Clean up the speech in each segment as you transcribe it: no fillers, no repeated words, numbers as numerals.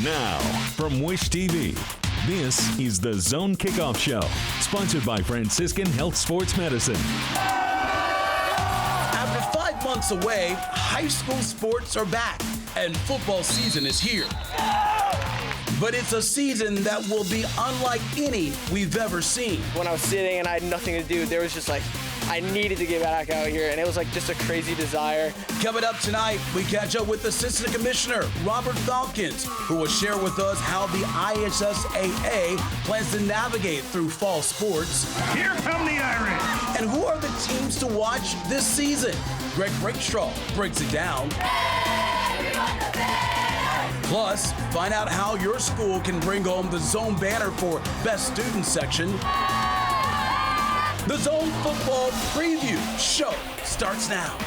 Now, from Wish TV, this is the Zone Kickoff Show, sponsored by Franciscan Health Sports Medicine. After 5 months away, high school sports are back, and football season is here. But it's a season that will be unlike any we've ever seen. When I was sitting and I had nothing to do, there was just like, I needed to get back out here, and it was like just a crazy desire. Coming up tonight, we catch up with Assistant Commissioner Robert Falcons, who will share with us how the IHSAA plans to navigate through fall sports. Here come the Irish. And who are the teams to watch this season? RAKESTRAW breaks it down. Plus, find out how your school can bring home the Zone banner for Best Student Section. The Zone Football Preview Show starts now.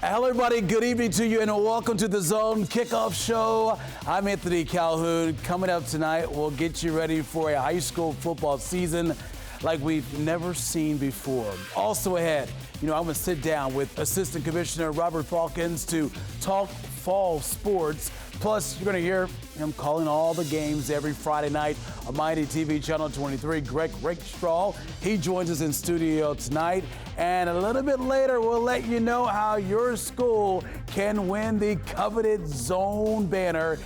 Hello, everybody. Good evening to you, and welcome to the Zone Kickoff Show. I'm Anthony Calhoun. Coming up tonight, we'll get you ready for a high school football season like we've never seen before. Also ahead, I'm going to sit down with Assistant Commissioner Robert Falcons to talk fall sports. Plus, you're going to hear him calling all the games every Friday night on Mighty TV Channel 23. RAKESTRAW, he joins us in studio tonight. And a little bit later, we'll let you know how your school can win the coveted Zone banner.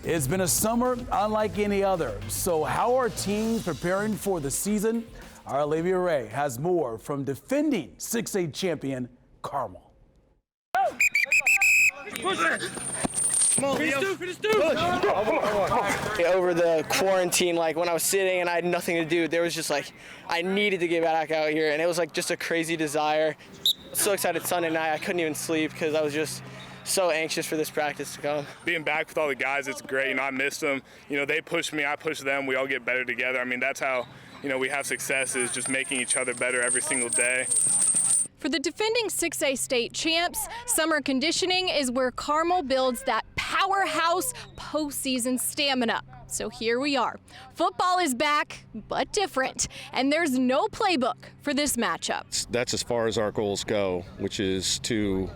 It's been a summer unlike any other. So how are teams preparing for the season? Our Olivia Ray has more from defending 6A champion Carmel. Over the quarantine, like when I was sitting and I had nothing to do, there was just like, I needed to get back out here, and it was like just a crazy desire. So excited Sunday night, I couldn't even sleep because I was just so anxious for this practice to come. Being back with all the guys, it's great. I missed them. They push me, I push them. We all get better together. I mean, that's how, we have success, is just making each other better every single day. For the defending 6A state champs, summer conditioning is where Carmel builds that powerhouse postseason stamina. So here we are. Football is back, but different, and there's no playbook for this matchup. That's as far as our goals go, which is to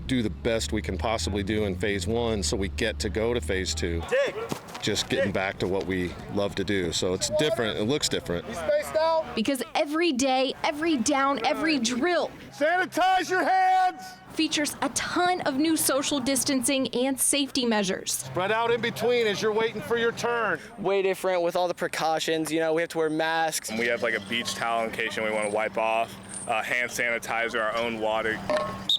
do the best we can possibly do in phase one so we get to go to phase two. Just getting back to what we love to do. So it's different, it looks different. Because every day, every down, every drill Sanitize your hands. features a ton of new social distancing and safety measures. Spread out in between as you're waiting for your turn. Way different with all the precautions. We have to wear masks. We have like a beach towel in case we want to wipe off, hand sanitizer, our own water.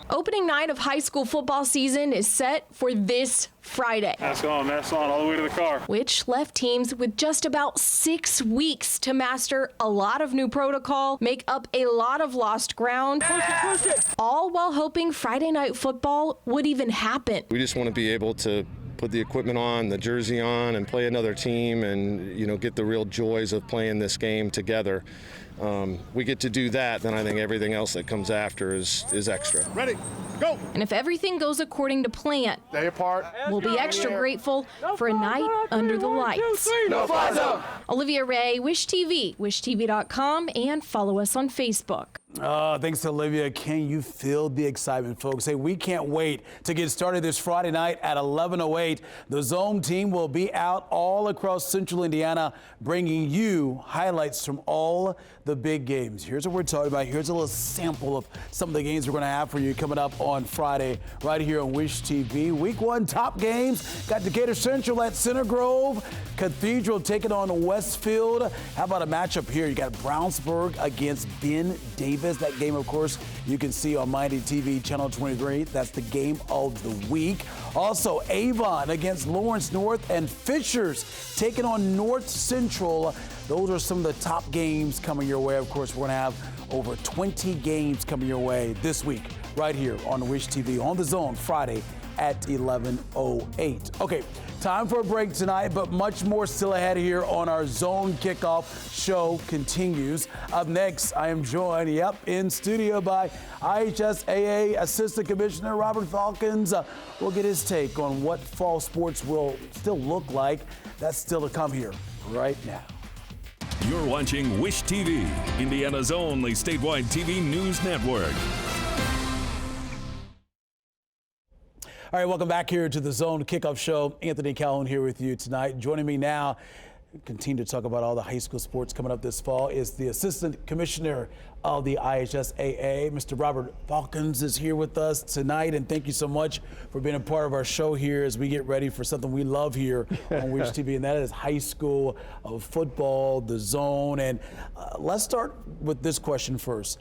Opening night of high school football season is set for this Friday. Mask on, all the way to the car. Which left teams with just about 6 weeks to master a lot of new protocol, make up a lot of lost ground, push it. All while hoping Friday night football would even happen. We just want to be able to put the equipment on, the jersey on, and play another team and, get the real joys of playing this game together. We get to do that, then I think everything else that comes after is extra. Ready, go. And if everything goes according to plan, Stay apart. we'll be extra grateful for a night under the lights. No fly zone. Olivia Ray, Wish TV, wishtv.com, and follow us on Facebook. Thanks, Olivia. Can you feel the excitement, folks? Hey, we can't wait to get started this Friday night at 11:08. The Zone team will be out all across Central Indiana, bringing you highlights from all the big games. Here's what we're talking about. Here's a little sample of some of the games we're going to have for you coming up on Friday right here on Wish TV. Week 1 top games. Got Decatur Central at Center Grove. Cathedral taking on Westfield. How about a matchup here? You got Brownsburg against Ben Davis. That game, of course, you can see on Mighty TV Channel 23. That's the game of the week. Also, Avon against Lawrence North, and Fishers taking on North Central. Those are some of the top games coming your way. Of course, we're going to have over 20 games coming your way this week right here on Wish TV on the Zone Friday at 11:08. Okay, time for a break tonight, but much more still ahead here on our Zone Kickoff Show continues. Up next, I am joined, in studio by IHSAA Assistant Commissioner Robert Falcons. We'll get his take on what fall sports will still look like. That's still to come here right now. You're watching Wish TV, Indiana's only statewide TV news network. All right, welcome back here to the Zone Kickoff Show. Anthony Calhoun here with you tonight. Joining me now, continue to talk about all the high school sports coming up this fall, is the Assistant Commissioner of the IHSAA, Mr. Robert Falcons is here with us tonight, and thank you so much for being a part of our show here as we get ready for something we love here on Wish TV, and that is high school football, the Zone. And let's start with this question first.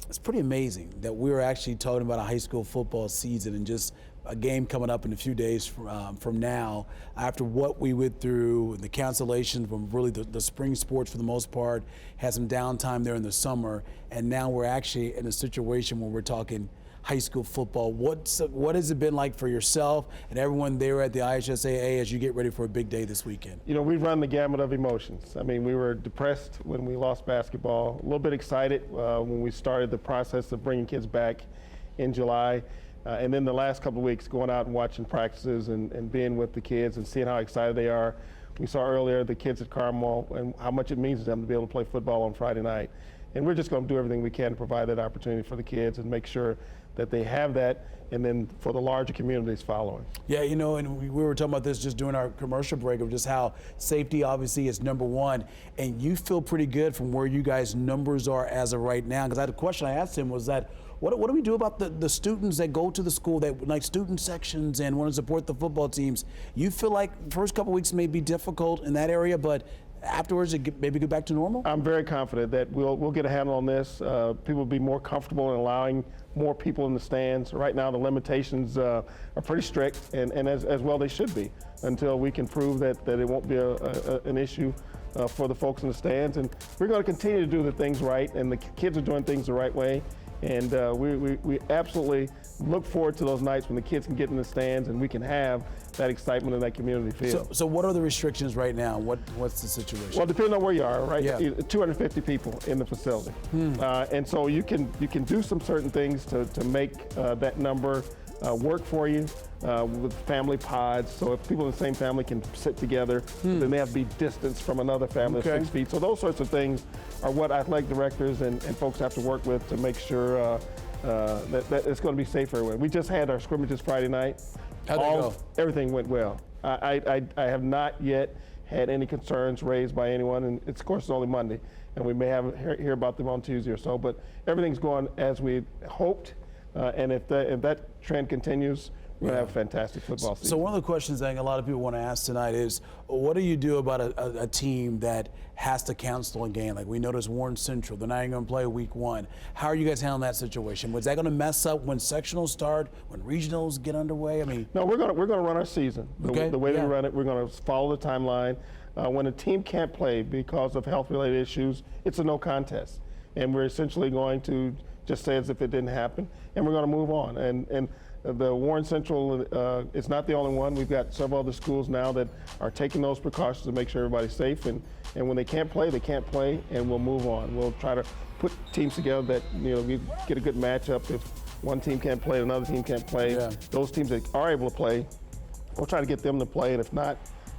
It's pretty amazing that we're actually talking about a high school football season and just a game coming up in a few days from now, after what we went through, the cancellations from really the spring sports for the most part, had some downtime there in the summer, and now we're actually in a situation where we're talking high school football. What has it been like for yourself and everyone there at the IHSAA as you get ready for a big day this weekend? You know, we've run the gamut of emotions. I mean, we were depressed when we lost basketball, a little bit excited when we started the process of bringing kids back in July. And then the last couple of weeks, going out and watching practices and being with the kids and seeing how excited they are. We saw earlier the kids at Carmel and how much it means to them to be able to play football on Friday night. And we're just going to do everything we can to provide that opportunity for the kids and make sure that they have that, and then for the larger communities following. Yeah, you know, and we were talking about this just during our commercial break of just how safety obviously is number one, and you feel pretty good from where you guys' numbers are as of right now. Because I had a question I asked him was that, what do we do about the students that go to the school that like student sections and want to support the football teams? You feel like the first couple weeks may be difficult in that area, but afterwards it maybe go back to normal? I'm very confident that we'll get a handle on this. People will be more comfortable in allowing more people in the stands. Right now the limitations are pretty strict, and as well they should be, until we can prove that it won't be an issue for the folks in the stands. And we're going to continue to do the things right, and the kids are doing things the right way. And we absolutely look forward to those nights when the kids can get in the stands and we can have that excitement in that community feel. So what are the restrictions right now? What's the situation? Well, depending on where you are, right? Yeah. 250 people in the facility. And so you can do some certain things to make that number work for you with family pods. So if people in the same family can sit together, then they have to be distanced from another family of 6 feet. So those sorts of things are what athletic directors and folks have to work with to make sure that it's going to be safe for everyone. We just had our scrimmages Friday night. How'd they go? Everything went well. I have not yet had any concerns raised by anyone, and of course it's only Monday, and we may hear about them on Tuesday or so, but everything's going as we hoped. And if that trend continues, we're going to have a fantastic football season. So one of the questions I think a lot of people want to ask tonight is, what do you do about a team that has to cancel a game? Like we noticed Warren Central, they're not even going to play week 1. How are you guys handling that situation? Was that going to mess up when sectionals start, when regionals get underway? I mean, no, we're going to run our season. The way we run it, we're going to follow the timeline. When a team can't play because of health-related issues, it's a no contest. And we're essentially going to just say as if it didn't happen, and we're going to move on. And the Warren Central is not the only one. We've got several other schools now that are taking those precautions to make sure everybody's safe. And when they can't play, they can't play, and we'll move on. We'll try to put teams together that, you know, we get a good matchup. If one team can't play, another team can't play. Those teams that are able to play, we'll try to get them to play, and if not,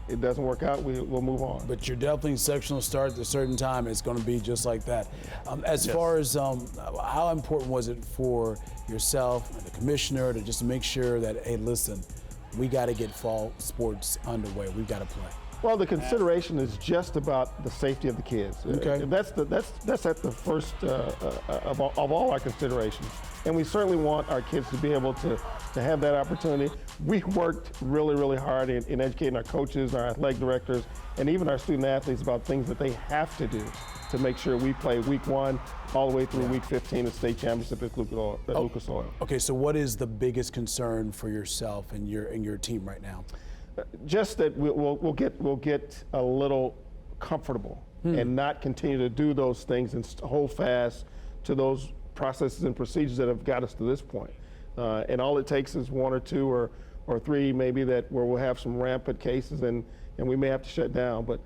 it doesn't work out, we'll move on. But you're definitely sectional start at a certain time. It's going to be just like that. As far as how important was it for yourself and the commissioner to just make sure that, hey, listen, we got to get fall sports underway. We've got to play. Well, the consideration is just about the safety of the kids. Okay. That's at the first of all our considerations. And we certainly want our kids to be able to have that opportunity. We worked really, really hard in educating our coaches, our athletic directors, and even our student athletes about things that they have to do to make sure we play week 1 all the way through week 15 of state championship at Lucas Oil. Okay, so what is the biggest concern for yourself and your team right now? Just that we'll get a little comfortable and not continue to do those things and hold fast to those processes and procedures that have got us to this point. And all it takes is 1 or 2 or 3 maybe where we'll have some rampant cases and we may have to shut down. But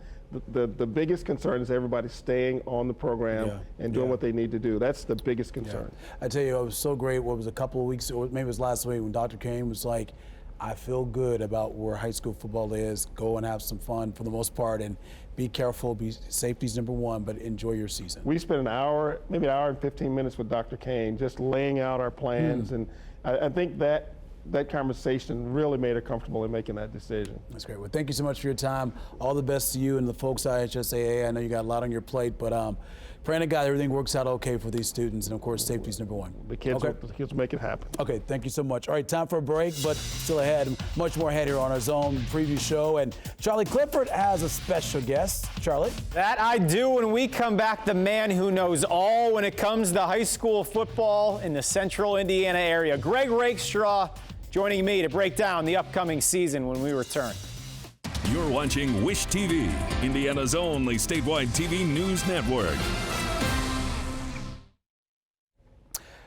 the biggest concern is everybody staying on the program and doing what they need to do. That's the biggest concern. I tell you, it was so great. What was a couple of weeks, or maybe it was last week, when Dr. Kane was like, I feel good about where high school football is. Go and have some fun for the most part, and be careful. Safety's number 1, but enjoy your season. We spent an hour, maybe an hour and 15 minutes with Dr. Kane, just laying out our plans, and I think that that conversation really made her comfortable in making that decision. That's great. Well, thank you so much for your time. All the best to you and the folks at IHSAA. I know you got a lot on your plate, but praying to God everything works out okay for these students, and of course, safety is number one. The kids will make it happen. Okay, thank you so much. All right, time for a break, but still ahead, much more ahead here on our Zone preview show. And Charlie Clifford has a special guest. Charlie? That I do. When we come back, the man who knows all when it comes to high school football in the central Indiana area. Greg RAKESTRAW joining me to break down the upcoming season when we return. You're watching Wish TV, Indiana's only statewide TV news network.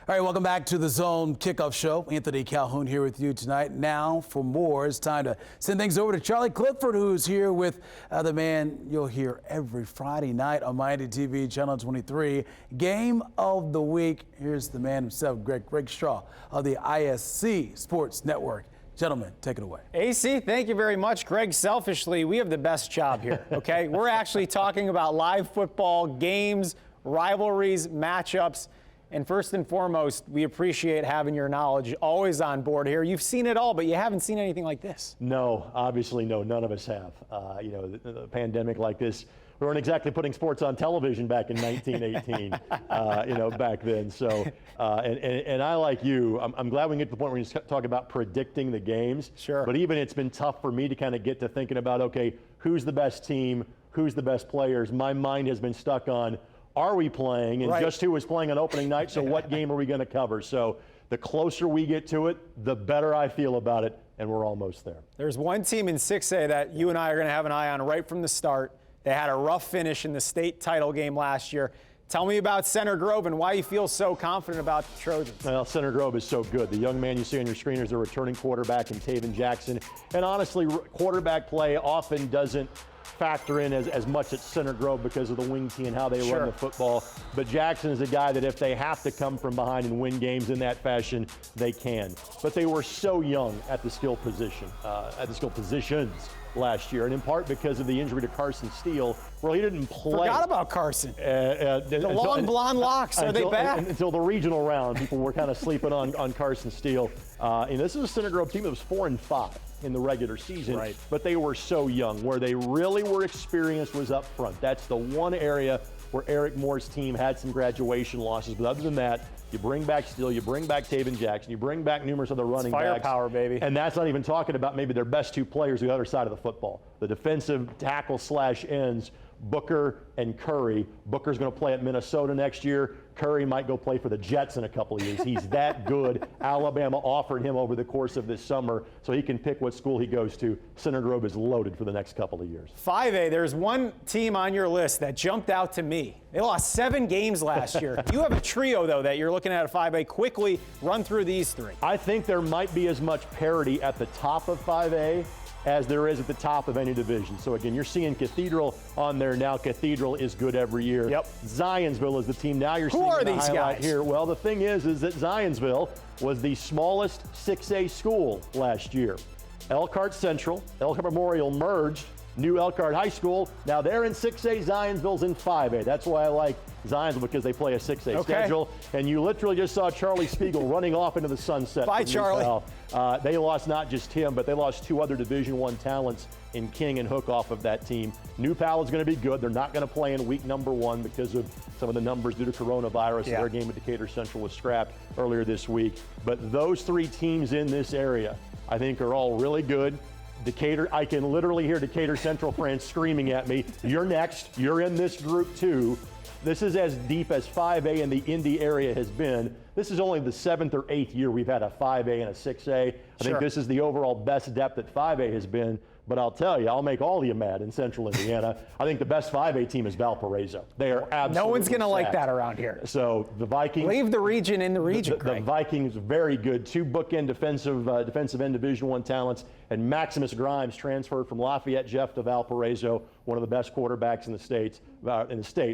All right, welcome back to the Zone Kickoff Show. Anthony Calhoun here with you tonight. Now, for more, it's time to send things over to Charlie Clifford, who's here with the man you'll hear every Friday night on Mighty TV, Channel 23. Game of the Week. Here's the man himself, Greg RAKESTRAW of the ISC Sports Network. Gentlemen, take it away. AC, thank you very much. Greg, selfishly, we have the best job here, okay? We're actually talking about live football, games, rivalries, matchups. And first and foremost, we appreciate having your knowledge always on board here. You've seen it all, but you haven't seen anything like this. No, obviously no, none of us have. The pandemic like this, we weren't exactly putting sports on television back in 1918, back then. So, and I, like you, I'm glad we can get to the point where we talk about predicting the games. Sure. But even it's been tough for me to kind of get to thinking about, okay, who's the best team, who's the best players. My mind has been stuck on, are we playing, and just who was playing on opening night, so what game are we going to cover? So the closer we get to it, the better I feel about it, and we're almost there. There's one team in 6A that you and I are going to have an eye on right from the start. They had a rough finish in the state title game last year. Tell me about Center Grove and why you feel so confident about the Trojans. Well, Center Grove is so good. The young man you see on your screen is the returning quarterback in Taven Jackson. And honestly, quarterback play often doesn't factor in as much at Center Grove because of the wing tee and how they run the football. But Jackson is a guy that if they have to come from behind and win games in that fashion, they can. But they were so young at the skill positions last year, and in part because of the injury to Carson Steele. Well, he didn't play. Forgot about Carson. The long blonde locks, are they back? Until the regional round, people were kind of sleeping on Carson Steele. And this is a Center Grove team that was 4-5 in the regular season, but they were so young. Where they really were experienced was up front. That's the one area where Eric Moore's team had some graduation losses. But other than that, you bring back Steele, you bring back Taven Jackson, you bring back numerous other running backs. Firepower, baby. And that's not even talking about maybe their best two players the other side of the football. The defensive tackle / ends, Booker and Curry. Booker's going to play at Minnesota next year. Curry might go play for the Jets in a couple of years. He's that good. Alabama offered him over the course of this summer, so he can pick what school he goes to. Center Grove is loaded for the next couple of years. 5A, there's one team on your list that jumped out to me. They lost 7 games last year. You have a trio, though, that you're looking at 5A. Quickly run through these 3. I think there might be as much parity at the top of 5A as there is at the top of any division. So again, you're seeing Cathedral on there now. Cathedral is good every year. Yep. Zionsville is the team now. You're Who seeing are the these highlight guys? here. Well, the thing is that Zionsville was the smallest 6A school last year. Elkhart Central, Elkhart Memorial merged. New Elkhart High School. Now they're in 6A, Zionsville's in 5A. That's why I like Zionsville, because they play a 6A schedule. And you literally just saw Charlie Spiegel running off into the sunset. Bye, Charlie. They lost not just him, but they lost 2 other Division I talents in King and Hook off of that team. New Pal is going to be good. They're not going to play in week number 1 because of some of the numbers due to coronavirus. Yeah. Their game at Decatur Central was scrapped earlier this week. But those 3 teams in this area, I think, are all really good. Decatur, I can literally hear Decatur Central fans screaming at me, "You're next, you're in this group too." This is as deep as 5A in the Indy area has been. This is only the 7th or 8th year we've had a 5A and a 6A. I think this is the overall best depth that 5A has been. But I'll tell you, I'll make all of you mad in Central Indiana. I think the best 5A team is Valparaiso. They are absolutely No one's going to like stacked. that around here. So the Vikings. Leave the region in the region, The Vikings, very good. 2 bookend defensive end Division I talents. And Maximus Grimes transferred from Lafayette Jeff to Valparaiso, one of the best quarterbacks in the state.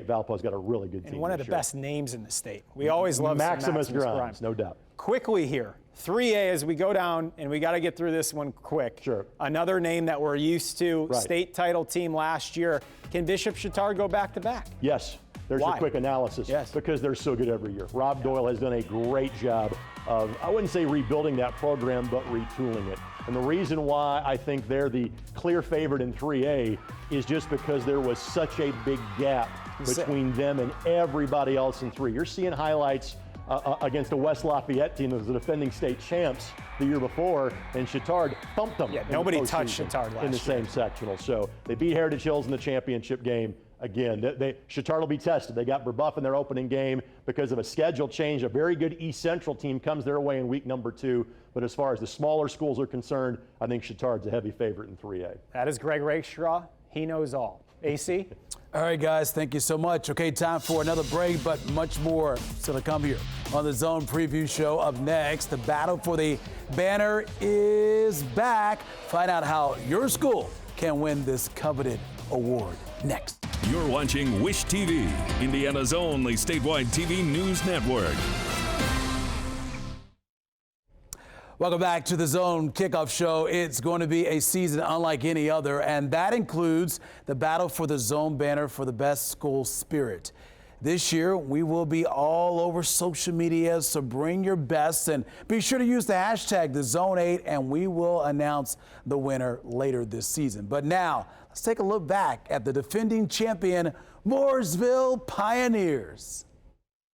Valpo's got a really good team. And one of the best names in the state. We always love Maximus Grimes, no doubt. Quickly here, 3A as we go down, and we got to get through this one quick. Sure. Another name that we're used to, state title team last year. Can Bishop Chatard go back-to-back? Yes. There's Why? your quick analysis. Yes. Because they're so good every year. Rob Doyle has done a great job of, I wouldn't say rebuilding that program, but retooling it. And the reason why I think they're the clear favorite in 3A is just because there was such a big gap between them and everybody else in 3. You're seeing highlights against a West Lafayette team that was the defending state champs the year before, and Chittard thumped them. Yeah, nobody touched Chittard last year. In the same sectional. So they beat Heritage Hills in the championship game. Again, Chittard will be tested. They got Brebeuf in their opening game because of a schedule change. A very good East Central team comes their way in week number 2. But as far as the smaller schools are concerned, I think Chittard's a heavy favorite in 3A. That is Greg Rakestraw. He knows all. AC? All right, guys, thank you so much. Okay, time for another break, but much more still to come here on the Zone Preview Show. Up next, the battle for the banner is back. Find out how your school can win this coveted award next. You're watching Wish TV, Indiana's only statewide TV news network. Welcome back to the Zone Kickoff Show. It's going to be a season unlike any other, and that includes the battle for the Zone banner for the best school spirit. This year, we will be all over social media, so bring your best and be sure to use the hashtag #TheZone8, and we will announce the winner later this season. But now, let's take a look back at the defending champion, Mooresville Pioneers.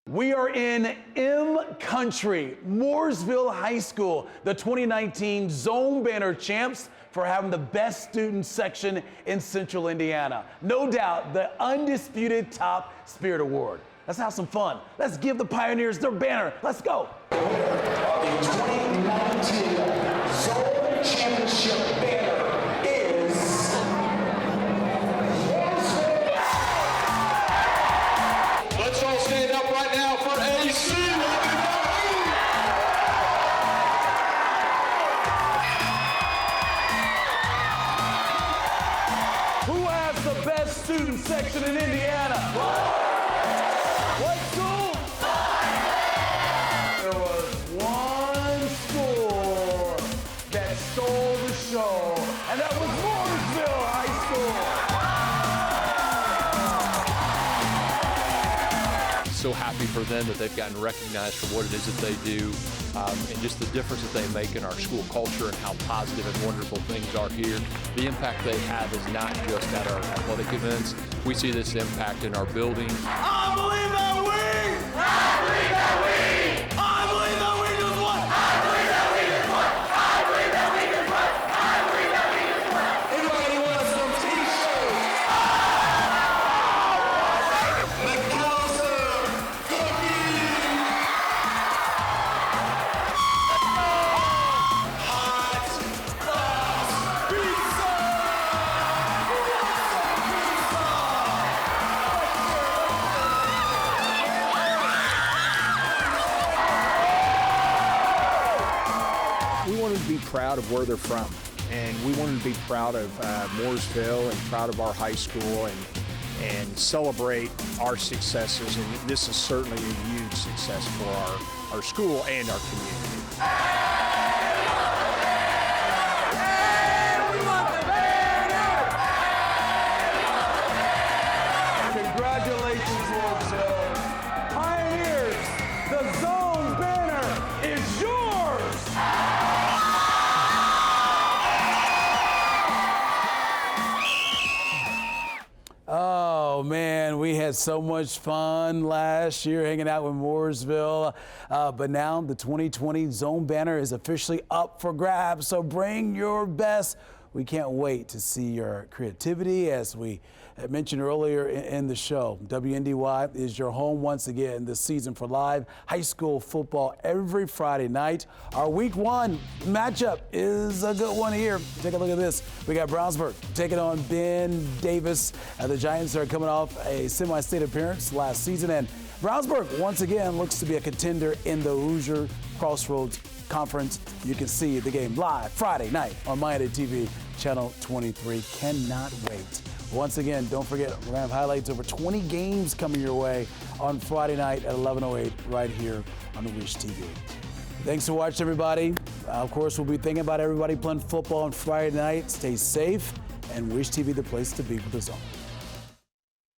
We are in M Country, Mooresville High School, the 2019 Zone Banner champs for having the best student section in Central Indiana. No doubt the undisputed top spirit award. Let's have some fun. Let's give the Pioneers their banner. Let's go. The 2019 Zone Championship banner is Mooresville. Let's all stand up right now for AC. Who has the best student section in Indiana? What school? There was one school that stole the show, and that was Mooresville High School. So happy for them that they've gotten recognized for what it is that they do, and just the difference that they make in our school culture and how positive and wonderful things are here. The impact they have is not just at our athletic events. We see this impact in our building. I believe that we just won. Anybody want some t-shirts? We wanted to be proud of where they're from, and we wanted to be proud of Mooresville and proud of our high school and celebrate our successes, and this is certainly a huge success for our school and our community. Congratulations, Mooresville. Pioneers, the Zone banner is yours. Oh, man, we had so much fun last year hanging out with Mooresville. But now the 2020 Zone banner is officially up for grabs, so bring your best. We can't wait to see your creativity. As we mentioned earlier in the show, WNDY is your home once again this season for live high school football every Friday night. Our week 1 matchup is a good one here. Take a look at this. We got Brownsburg taking on Ben Davis. The Giants are coming off a semi-state appearance last season, and Brownsburg once again looks to be a contender in the Hoosier Crossroads Conference. You can see the game live Friday night on Miami TV, Channel 23. Cannot wait. Once again, don't forget, we're going to have highlights over 20 games coming your way on Friday night at 11:08 right here on the Wish TV. Thanks for watching, everybody. Of course, we'll be thinking about everybody playing football on Friday night. Stay safe, and Wish TV, the place to be for the Zone.